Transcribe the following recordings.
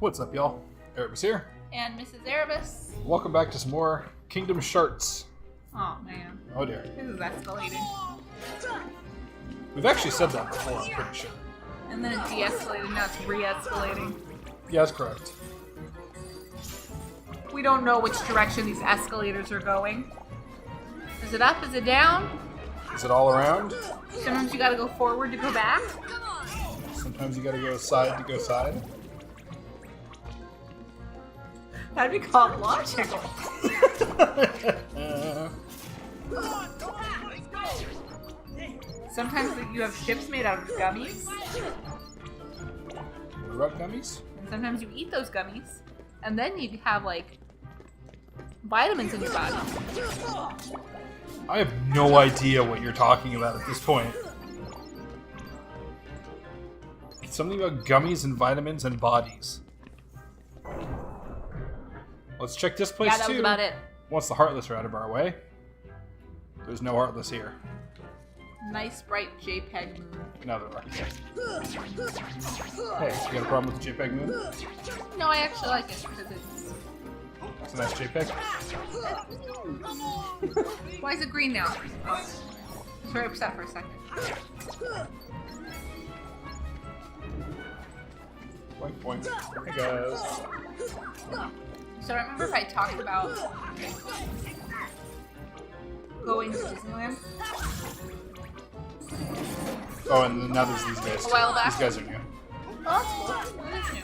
What's up, y'all? Erebus here. And Mrs. Erebus. Welcome back to some more Kingdom Sharts. Oh, man. Oh, dear. This is escalating. We've actually said that before, I'm pretty sure. And then it de-escalated, now it's re-escalating. Yeah, that's correct. We don't know which direction these escalators are going. Is it up? Is it down? Is it all around? Sometimes you gotta go forward to go back. Sometimes you gotta go side to go side. That'd be called logical. Sometimes you have ships made out of gummies. Rug gummies? And sometimes you eat those gummies. And then you have, like, vitamins in your body. I have no idea what you're talking about at this point. Something about gummies and vitamins and bodies. Let's check this place too. Yeah, that was about it. Once the Heartless are out of our way. There's no Heartless here. Nice, bright JPEG moon. No, there are. Hey, you got a problem with the JPEG moon? No, I actually like it because It's a nice JPEG. Why is it green now? Oh. I was very upset for a second. Boink, boink. Hey, guys. So remember if I talked about going to Disneyland? Oh, and now there's these guys. A while back? These guys are new. Oh, that's cool. That is new.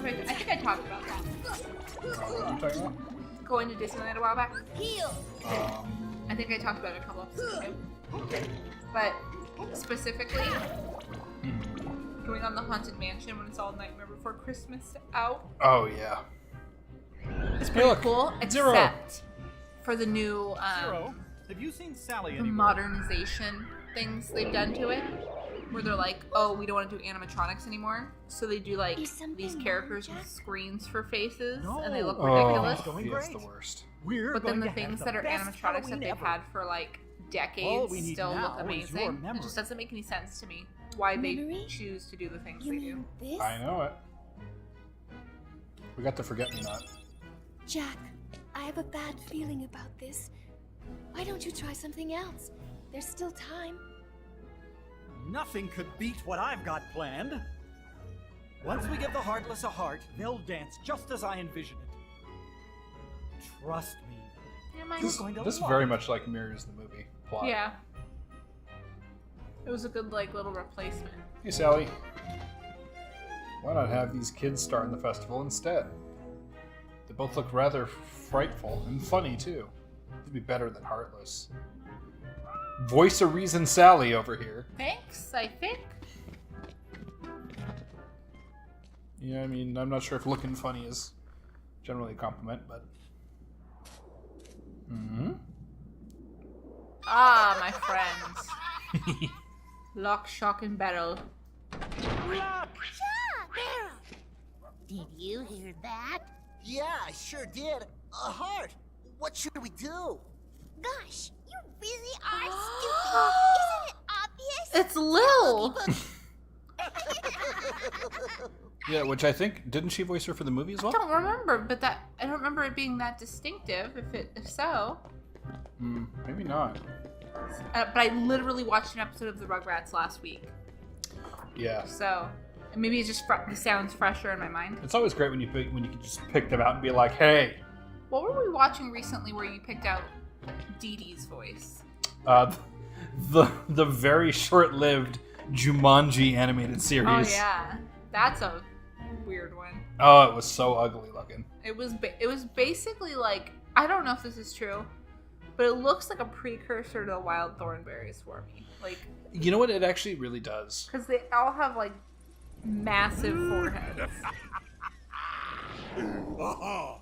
I think I talked about that. What are you talking about? Going to Disneyland a while back. Um, I think I talked about it a couple episodes ago. okay. But specifically, going on the Haunted Mansion when it's all Nightmare Before Christmas out. Oh, yeah. It's pretty look, cool, Zero. except for the new Zero, have you seen Sally the anywhere? modernization things they've done to it. Where they're like, oh, we don't want to do animatronics anymore. So they do like these characters with screens for faces, and they look ridiculous. Oh, yeah, it's the worst. We're But then going the to have things that are best animatronics that Halloween they've ever. had for like All decades we need still now look is your amazing. It memory. just doesn't make any sense to me why they Memory? choose to do the things You they do. mean this? I know it. We got the forget-me-not. Jack, I have a bad feeling about this. Why don't you try something else? There's still time. Nothing could beat what I've got planned. Once we give the Heartless a heart, they'll dance just as I envision it. Trust me. Yeah, mine- This, going to this love very it. much like mirrors the movie plot. Yeah. It was a good like little replacement. Hey, Sally. Why not have these kids star in the festival instead? They both look rather frightful and funny, too. They'd be better than Heartless. Voice of Reason Sally over here. Thanks, I think. Yeah, I mean, I'm not sure if looking funny is generally a compliment, but... Ah, my friends. Lock, shock, and barrel. Did you hear that? Yeah, I sure did. A heart. What should we do? Gosh, you really are stupid. Isn't it obvious? It's Lil! Yeah, which I think... Didn't she voice her for the movie as I well? don't remember, but I don't remember it being that distinctive, if so. Maybe not. But I literally watched an episode of the Rugrats last week, Yeah. so maybe it just it sounds fresher in my mind. It's always great when you can just pick them out and be like, hey, What were we watching recently where you picked out Dee Dee's voice? the very short-lived Jumanji animated series. Oh yeah, that's a weird one. Oh, it was so ugly looking. It was basically like, I don't know if this is true, but it looks like a precursor to the Wild Thornberries for me. Like, You know what? It actually really does. because they all have like massive foreheads. Aha!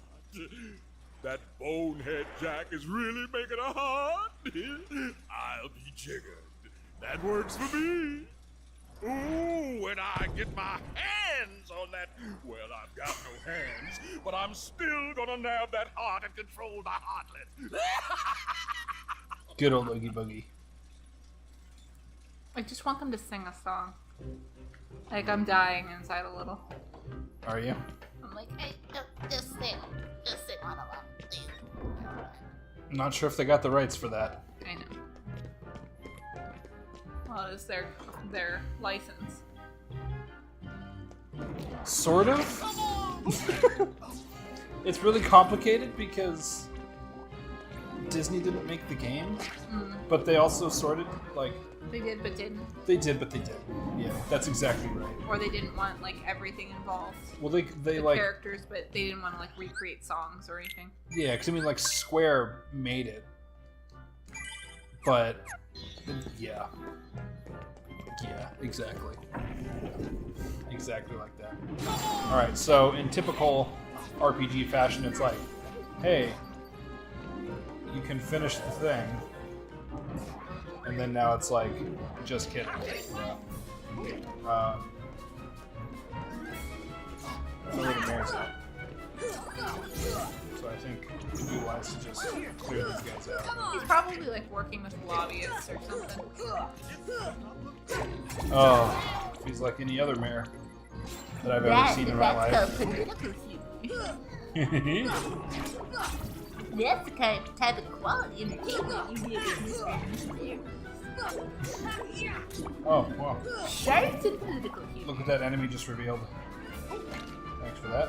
That bonehead Jack is really making a heart. I'll be jiggered. That works for me. Ooh, when I get my hands on that, well, I've got no hands, but I'm still gonna nab that heart and control the heartlet. Good old Oogie Boogie. I just want them to sing a song. Like, I'm dying inside a little. Are you? I'm like, hey, just sit on a while, please. I'm not sure if they got the rights for that. I know. Well, it's their license. Sort of. It's really complicated because Disney didn't make the game, but they also sort of like. They did, but didn't. They did, but they didn't. Yeah, that's exactly right. Or they didn't want like everything involved. Well, they The like characters, but they didn't want to like recreate songs or anything. yeah, because I mean like Square made it, but yeah, exactly, exactly like that. All right, so in typical RPG fashion, it's like, hey, you can finish the thing. And then now it's like, just kidding. So where the mayor's at. So I think it would be wise to just clear these guys out. He's probably like working with lobbyists or something. Oh, he's like any other mayor that I've ever seen in my life. That's the type of quality entertainment you get. Oh, wow. Sharks and political humor. Look at that enemy just revealed. Thanks for that.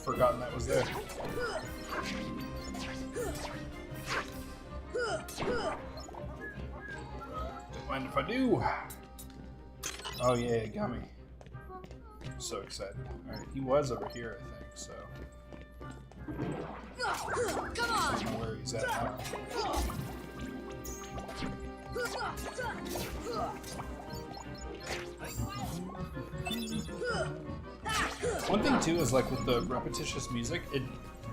Forgotten that was there. Don't mind if I do. Oh yeah, gummy. I'm so excited. Alright, he was over here, I think, so. Come on! I don't know where he's at now. One thing too is like with the repetitious music, it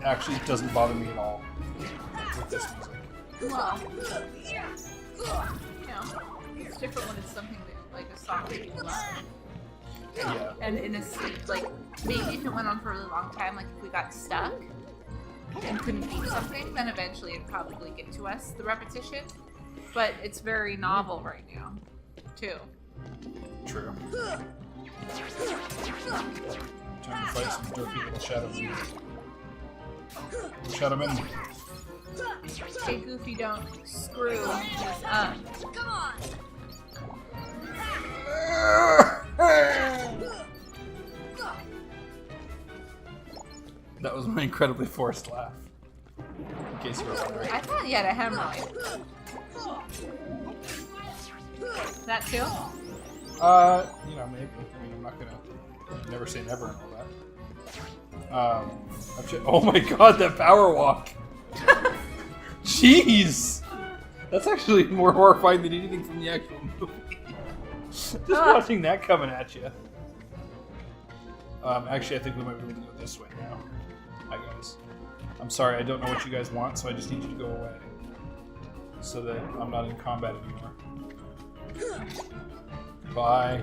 actually doesn't bother me at all with this music. Well, you know, it's different when it's something that, like a song that you love. Yeah. And in a like maybe if it went on for a really long time, like if we got stuck and couldn't beat something, then eventually it'd probably get to us, the repetition. But it's very novel right now, too. True. Time to fight some dorky little shadows. Shut him in. Hey, Goofy, don't screw this up. Come on! That was my incredibly forced laugh. In case you were wondering. I thought you had a hemorrhoid. That too? You know, maybe. I mean, I'm not gonna never say never and all that. Oh my god, that power walk! Jeez! That's actually more horrifying than anything from the actual movie. Just watching that coming at you. Actually, I think we might be able to go this way now. Hi, guys. I'm sorry, I don't know what you guys want, so I just need you to go away. So that I'm not in combat anymore. Bye.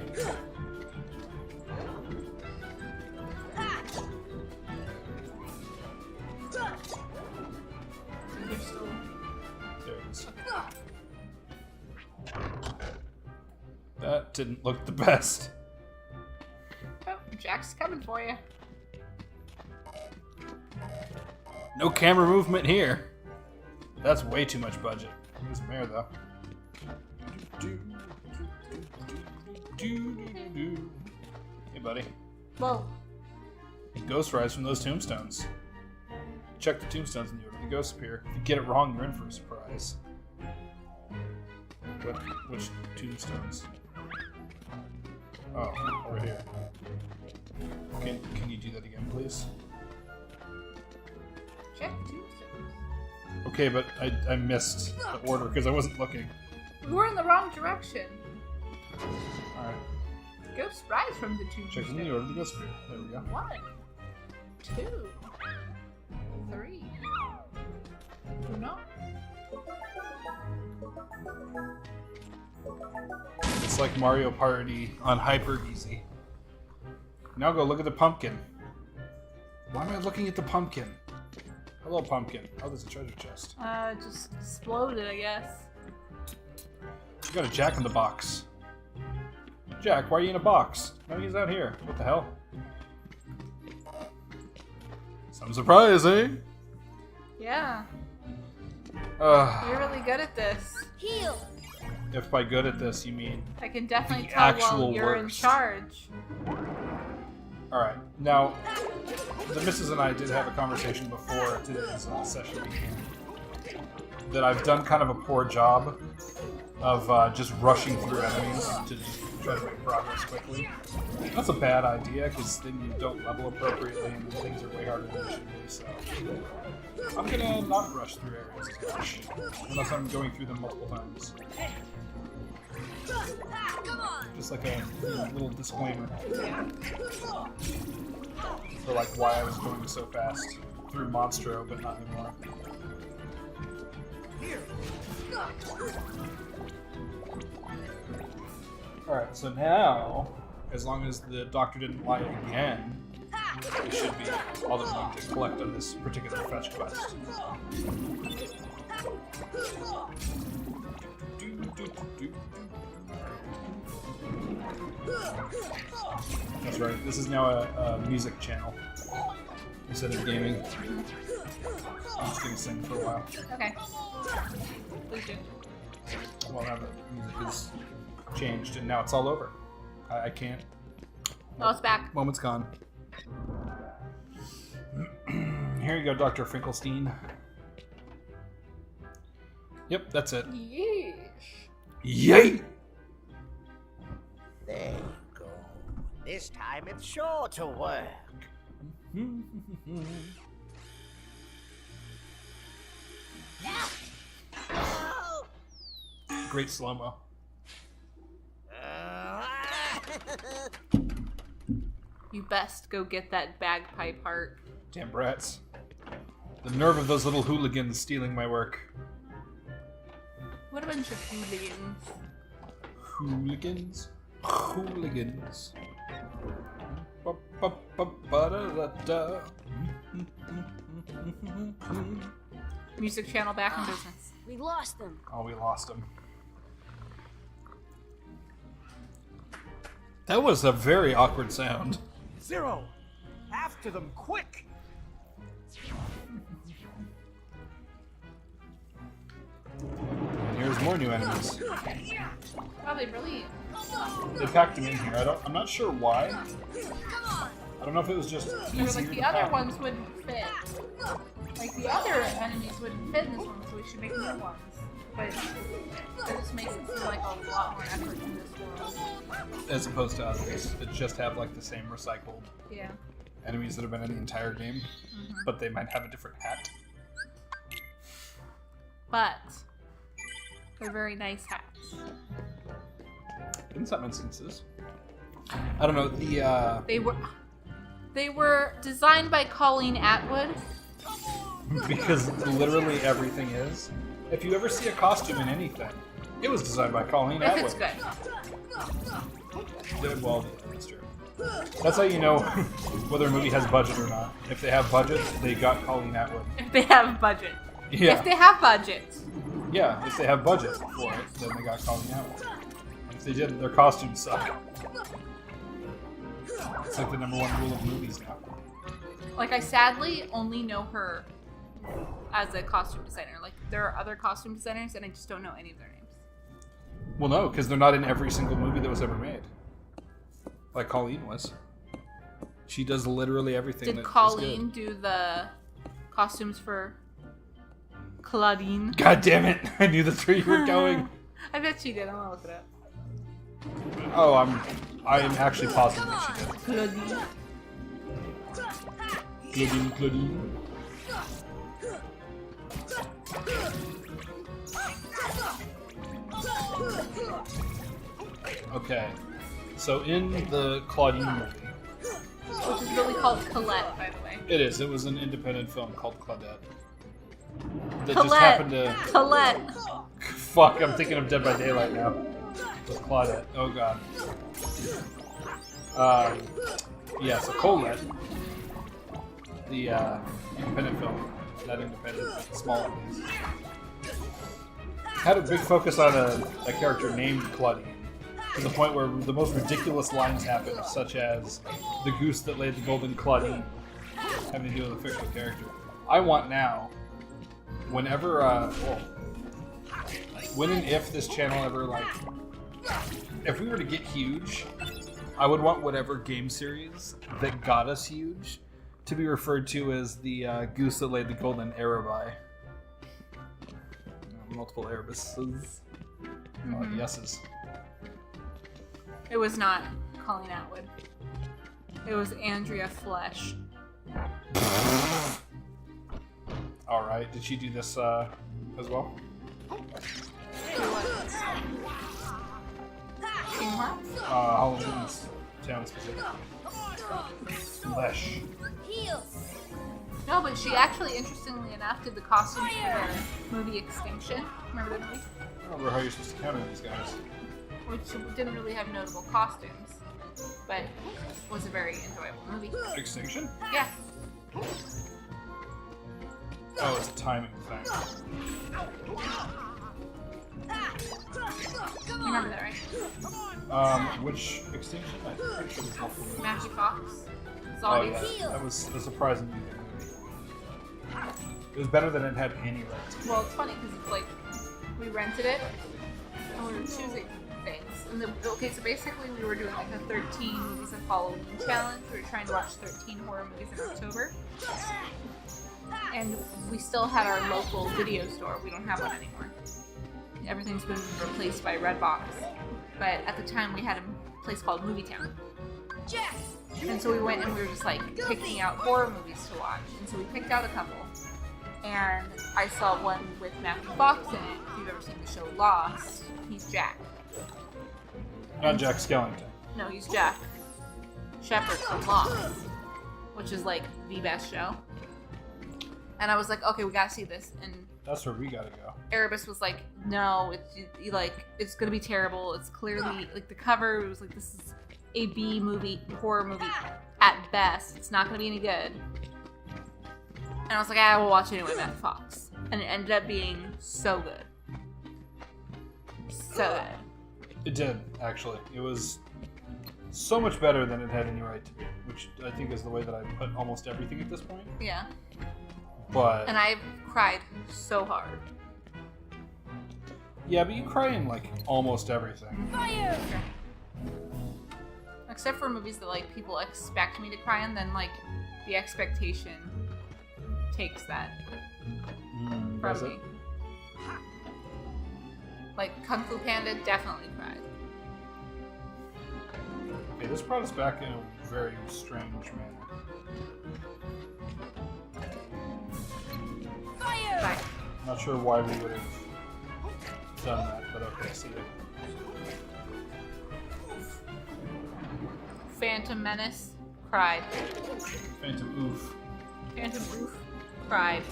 There it is. That didn't look the best. Oh, Jack's coming for you. No camera movement here. That's way too much budget. Who's mayor though? Hey, buddy. Well, Ghost rise from those tombstones. Check the tombstones and the ghosts appear. If you get it wrong, you're in for a surprise. Which tombstones? Oh, over here. Can you do that again, please? check tombstones. Okay, but I missed the order because I wasn't looking. We were in the wrong direction. Alright. Ghosts rise from the Check tombstone. in the order the ghosts appear. There we go. 1, 2, 3. No. It's like Mario Party on hyper easy. Now go look at the pumpkin. Why am I looking at the pumpkin? Hello, pumpkin. Oh, there's a treasure chest. Just exploded, I guess. You got a jack in the box. Jack, why are you in a box? No, he's out here. What the hell? Some surprise, eh? Yeah, Uh, you're really good at this. Heal. if by good at this you mean... I can definitely The tell actual while you're in worst. charge. Alright, now, the missus and I did have a conversation before today's session began that I've done kind of a poor job of just rushing through enemies to just try to make progress quickly. That's a bad idea, because then you don't level appropriately and things are way harder than they should be, so... I'm gonna not rush through areas as much, unless I'm going through them multiple times. Just like a little disclaimer for like why I was going so fast through Monstro, but not anymore. Alright, so now, as long as the doctor didn't lie again, it should be all that we need to collect on this particular fetch quest. That's right, this is now a music channel instead of gaming. I'm just gonna sing for a while. Okay. Please do. Well, now the music is changed and now it's all over. I can't. Oh, it's back. Moment's gone. Here you go, Dr. Finkelstein. Yep, that's it. Yeesh. Yay! There you go. This time it's sure to work. Great slow-mo. You best go get that bagpipe heart. Damn brats. The nerve of those little hooligans stealing my work. What a bunch of hooligans. Hooligans? Hooligans. Ba-ba-ba-ba-da-da-da. Music channel back in business. We lost them. Oh, we lost him. That was a very awkward sound. Zero! After them, quick! And here's more new enemies. Wow, they really... They packed them in here. I'm not sure why. I don't know if it was just They were easier like, the to other pack. ones wouldn't fit. Like, the other enemies wouldn't fit in this one, so we should make new ones. But that just makes it seem like a lot more effort in this world. As opposed to others that just have like the same recycled Yeah. enemies that have been in the entire game, but they might have a different hat. But they're very nice hats. In some instances. I don't know, the They were designed by Colleen Atwood. because literally everything is. If you ever see a costume in anything, it was designed by Colleen If Atwood. it's good. Yeah, well, that's true. That's how you know whether a movie has budget or not. If they have budget, they got Colleen Atwood. If they have budget. Yeah. If they have budget. Yeah, if they have budget for it, then they got Colleen Atwood. And if they didn't, their costumes suck. It's like the #1 rule of movies now. Like, I sadly only know her as a costume designer. Like, there are other costume designers, and I just don't know any of their names. Well, no, because they're not in every single movie that was ever made. Like Colleen was. She does literally everything. Did that is Colleen good. do the costumes for Claudine? God damn it! I knew that's where you were going. I bet she did. I'm gonna look it up. Oh, I am actually positive that she did. Claudine. Claudine. Okay, so in the Claudine movie, Which is really called Colette, by the way. it is. It was an independent film called Claudette. That just Colette. happened to. Colette. Fuck! I'm thinking of Dead by Daylight now. With Claudette. Oh god. Yeah. So Colette, the independent film, not independent, but small at least, had a big focus on a character named Claudine. To the point where the most ridiculous lines happen, such as the goose that laid the golden clutch, having to do with a fictional character. I want now, whenever, when and if this channel ever, like, if we were to get huge, I would want whatever game series that got us huge to be referred to as the goose that laid the golden Erebus. Multiple Erebuses. Yeses. It was not Colleen Atwood. It was Andrea Flesh. Alright, did she do this as well? Kingdom Hearts? Halloween's town specifically. Flesh. No, but she actually, interestingly enough, did the costumes for the movie Extinction. Remember that movie? I don't remember how you're supposed to counter these guys. Which didn't really have notable costumes, but was a very enjoyable movie. Extinction? Yeah. Oh, it's a timing thing. You remember that, right? Which Extinction? I'm pretty sure there's multiple movies. Matthew Fox. Oh Zombies. yeah, that was a surprisingly good movie. It was better than it had any right to be. Well, it's funny because it's like we rented it and we were choosing things. And okay, so basically we were doing like a 13 movies of Halloween challenge. We were trying to watch 13 horror movies in October. And we still had our local video store. We don't have one anymore. Everything's been replaced by Redbox. But at the time we had a place called Movie Town. And so we went and we were just like picking out horror movies to watch. And so we picked out a couple. And I saw one with Matthew Fox in it. If you've ever seen the show Lost, he's Jack. Not Jack Skellington. No, he's Jack Shepherd from Lost, which is like the best show. And I was like, okay, we gotta see this. And That's where we gotta go. Erebus was like, no, it's gonna be terrible. It's clearly like the cover was like, this is a B movie, horror movie at best. It's not gonna be any good. And I was like, I will watch it anyway, Matt Fox. And it ended up being so good. So good. It did, actually. It was so much better than it had any right to be, which I think is the way that I put almost everything at this point. Yeah. But And I cried so hard. yeah, but you cry in like almost everything. Except for movies that like people expect me to cry in, then like the expectation takes that Was from it? me. Like Kung Fu Panda, definitely cried. Okay, this brought us back in a very strange manner. Bye. Not sure why we would have done that, but okay, see it. Phantom Menace, cried. Phantom Oof. Phantom Oof, cried.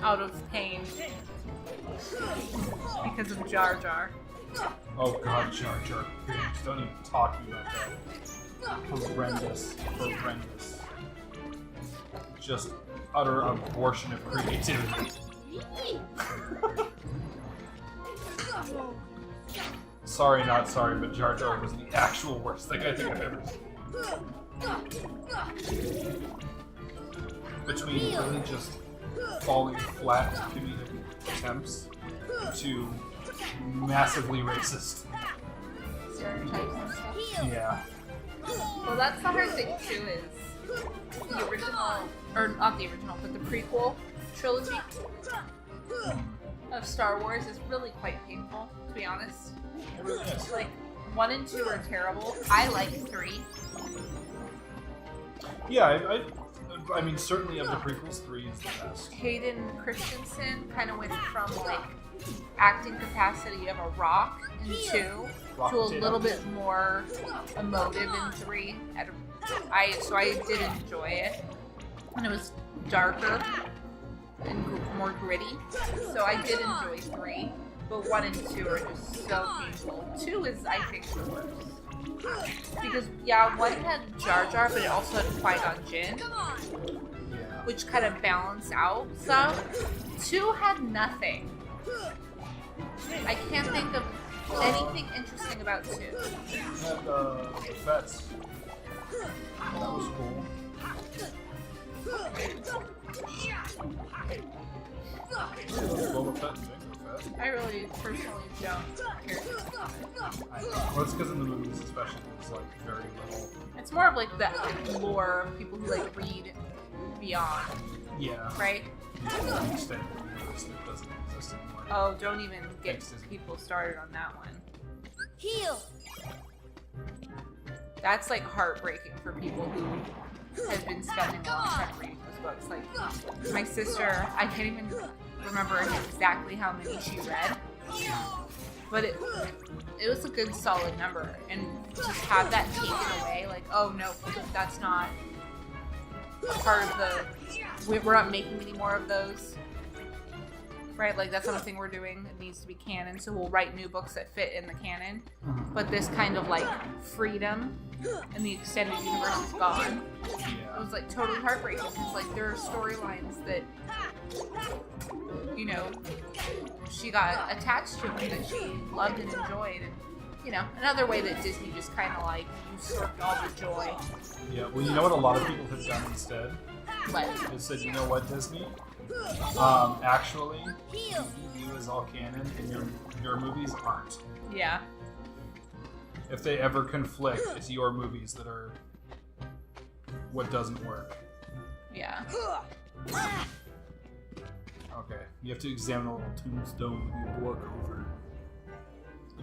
Out of pain. Because of Jar Jar. Oh god, Jar Jar Binks. Don't even talk to me about that. Horrendous. Horrendous. Just utter abortion of creativity. Sorry, not sorry, but Jar Jar was the actual worst thing I think I've ever seen. Between really just falling flat comedic attempts to massively racist. Stereotypes and stuff. Yeah. Well, that's the hard thing too, is the original, or not the original, but the prequel trilogy of Star Wars is really quite painful, to be honest. It really is. Like, 1 and 2 are terrible. I like 3. Yeah, I mean, certainly of the prequels, 3 is the best. Hayden Christensen kind of went from like acting capacity of a rock in 2 Rock to a potato. little bit more emotive in 3. So I did enjoy it, and it was darker and more gritty. So I did enjoy 3, but 1 and 2 are just so painful. 2 is, I think, the worst. Because, yeah, 1 had Jar Jar, but it also had Qui-Gon Jinn, Yeah. which kind of balanced out some. 2 had nothing. I can't think of anything interesting about 2. And the Fets. That was cool. Boba Fett and Jango Fett. I really personally don't care. I know. Well, it's because in the movies, especially, there's like very little. It's more of like the lore of people who like read beyond, Yeah. right? The extended universe that doesn't exist anymore. Oh, don't even get Thanks, Disney. people started on that one. Heal. That's like heartbreaking for people who have been spending a long time reading those books. Like my sister, I can't even remember exactly how many she read, but it was a good solid number. And just have that taken away, like, oh no, that's not a part of the. We're not making any more of those. Right, like that's not a thing we're doing. It needs to be canon, so we'll write new books that fit in the canon. But this kind of like freedom in the extended universe is gone. It Yeah. was like totally heartbreaking because like there are storylines that she got attached to and that she loved and enjoyed, and another way that Disney just kind of like usurped all the joy. Yeah. Well, you know what a lot of people have done instead? But They said, you know what, Disney? Actually, DCU is all canon, and your movies aren't. yeah, If they ever conflict, it's your movies that are what doesn't work. yeah. Okay, you have to examine a little tombstone with your book over.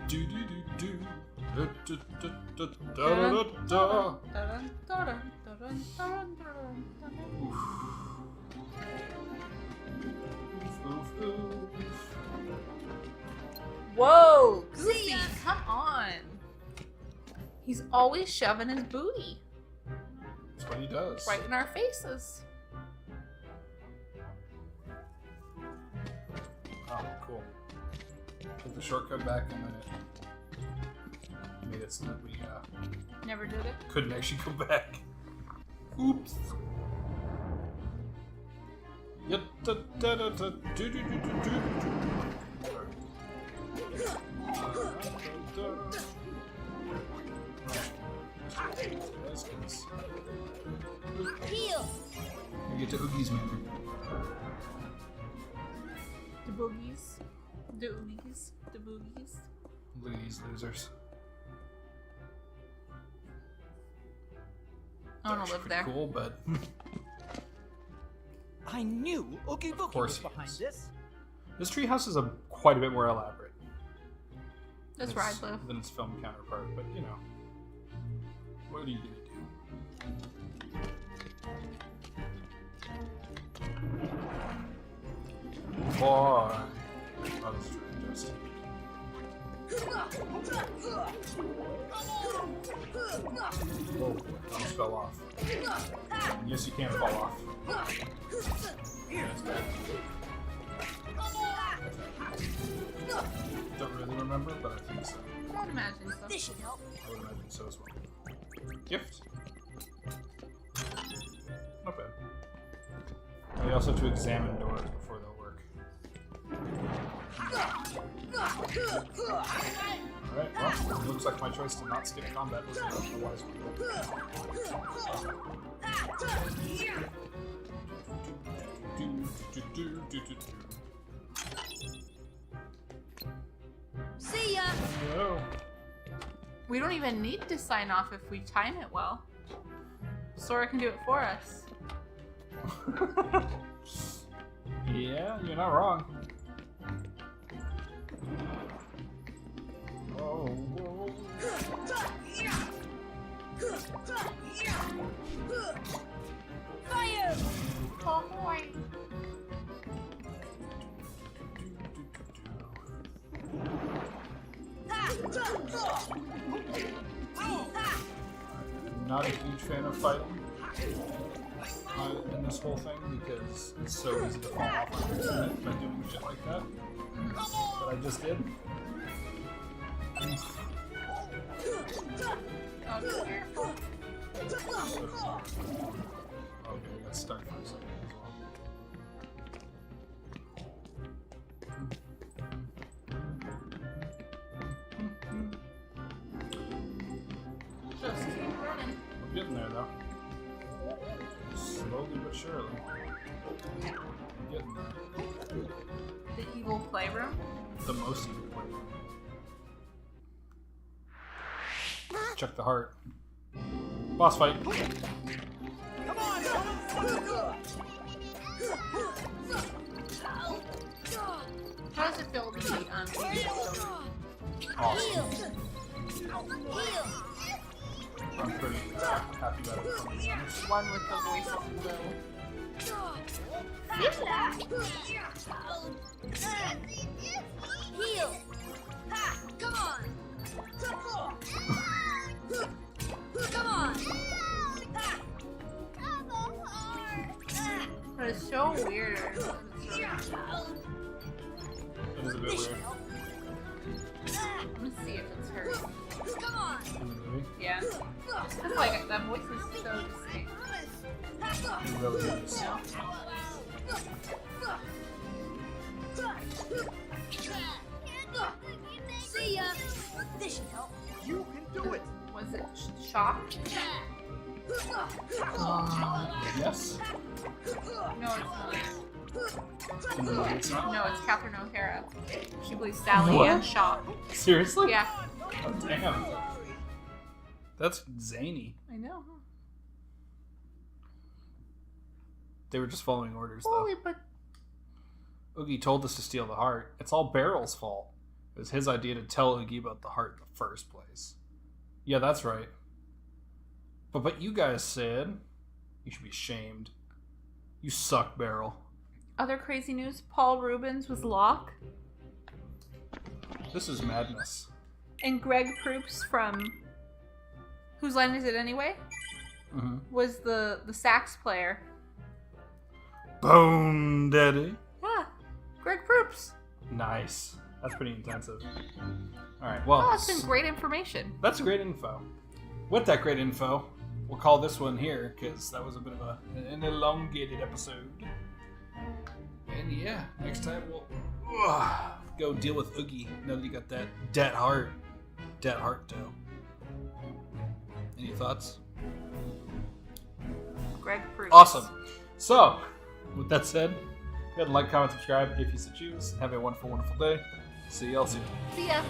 Do do do do. Da, da, da, da, da, da, da. Oof, oof. Whoa, Goofy, come on. He's always shoving his booty That's what he does. right in our faces. Oh, cool. Took the shortcut back and then it made it so that we Never did it. couldn't actually go back. Oops. Yeah, da, da, da, da, do, do, do, do, do, do. Heal. We get to Oogie's Manor. The boogies. The oogies. The boogies. Look at these losers. I want to live there. Cool, but I knew Oogie Boogie course was he behind is. this. this treehouse is quite a bit more elaborate. That's where I live. Than its film counterpart, but what are you gonna do? Boy, oh, this is really just. Oh, almost fell off. Yes, you can fall off. That's bad. Don't really remember, but I think so. I would imagine so. This should help. I would imagine so as well. Gift. Not bad. And we also have to examine doors before they'll work. Alright, well, it looks like my choice to not skip combat was a wise one. See ya. No. We don't even need to sign off if we time it well. Sora can do it for us. Yeah, you're not wrong. Oh, whoa. Fire. Oh boy. I'm not a huge fan of fighting in this whole thing because it's so easy to fall off on accident by doing shit like that. That I just did. Oh, be careful. Okay, we got stuck for a second as well. Getting there, though. Slowly but surely. Getting there. The evil playroom? The most evil playroom. Check the heart. Boss fight. Come on! How does it feel to be Awesome. I'm pretty happy about it. one with the voice of Blue? Heal! Ha! Come on! Come on! Ha! But it's so weird. It is a bit weird. I'm gonna see if it's her. Come on! In the movie. Yeah. Just 'cause, like, that voice is so distinct. It really is. You know? See ya! This should help. You can do it! Was it Shock? Yes. No, it's not. In the movie, it's not. No, it's Catherine O'Hara. She plays Sally What? and Shock. Seriously? Yeah. Oh, damn. That's zany. I know. They were just following orders, though. Holy, but Oogie told us to steal the heart. It's all Barrel's fault. It was his idea to tell Oogie about the heart in the first place. Yeah, that's right. But you guys said you should be ashamed. You suck, Barrel. other crazy news, Paul Rubens was Locke. This is madness. And Greg Proops from Whose Line Is It Anyway? Mm-hmm. Was the sax player. Bone Daddy. Yeah, Greg Proops. Nice. That's pretty intensive. Alright, well. Oh, that's some great information. That's great info. With that great info, we'll call this one here, because that was a bit of an elongated episode. And yeah, next time we'll go deal with Oogie. Now that you got that heart. Dat heart dough. Any thoughts? Greg Proops. Awesome. So, with that said, go ahead and like, comment, subscribe if you so choose. Have a wonderful, wonderful day. See y'all soon. See ya.